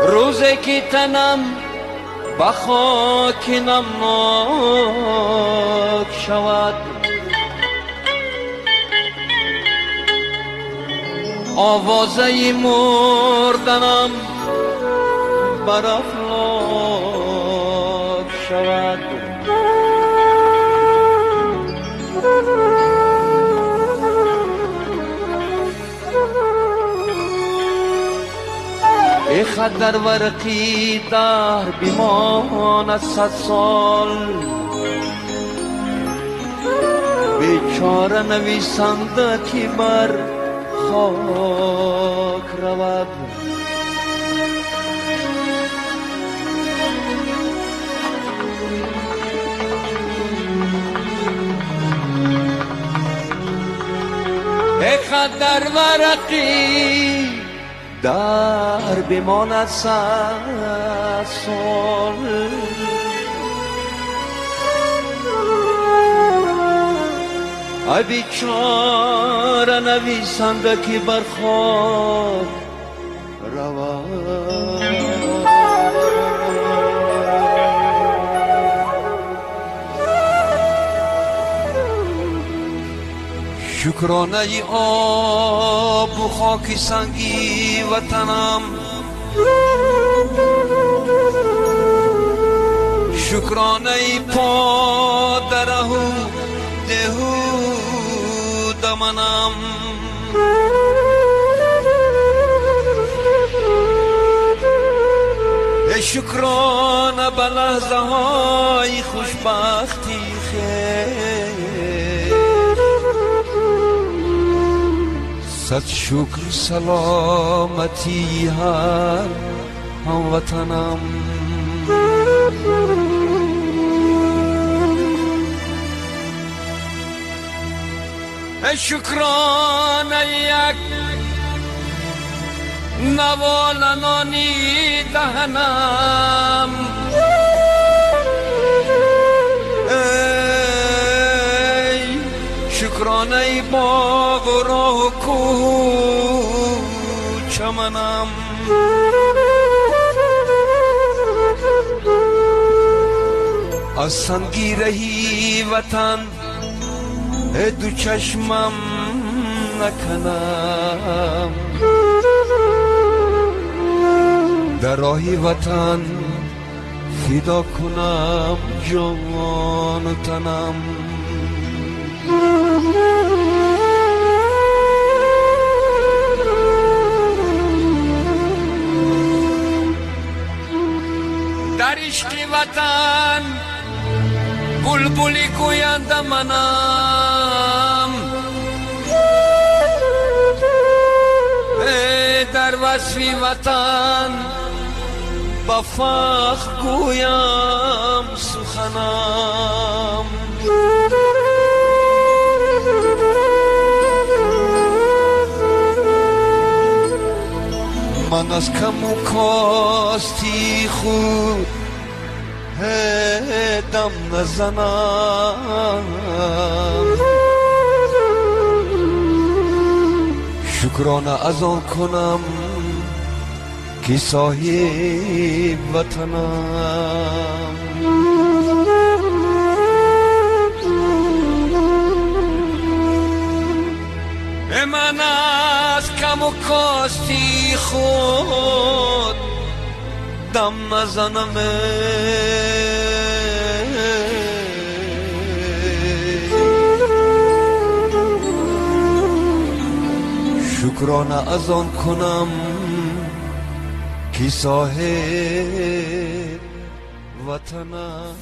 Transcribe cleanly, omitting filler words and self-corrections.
روزی که تنم به خاک نمناک شود، آوازه مردنم بر افلاک شود. ای خط در ورقی دهر بماند 100 سال، بیچاره نویسنده که بر خاک رود. ای خط در ورقی در بماند 100 سال، ای بیچاره نویسنده که بر خاک رود. شکرانه ای آب و خاک سنگی وطنم، شکرانه ای پا دره و دهو دمنم، شکرانه به لحظه های خوشبختی خیر، صد شکر سلامتی هر هموطنم. شکرانه یک نوال نانی دهنم، شکرانه باغ و راه و کوه چمنم، از سنگی رهی وطن دو چشمم نکنم، در راهی وطن فدا کنم جان و تنم. در عشق وطن بلبلی گوینده منم، در وصف وطن با فخر گویم سخنم. من از کم و کاستی خود دم نزنم، شکرانه از آن کنم که صاحب وطنم. من از کم و کاستی خود دم نزنم، شکرانه از آن کنم که صاحب وطنم.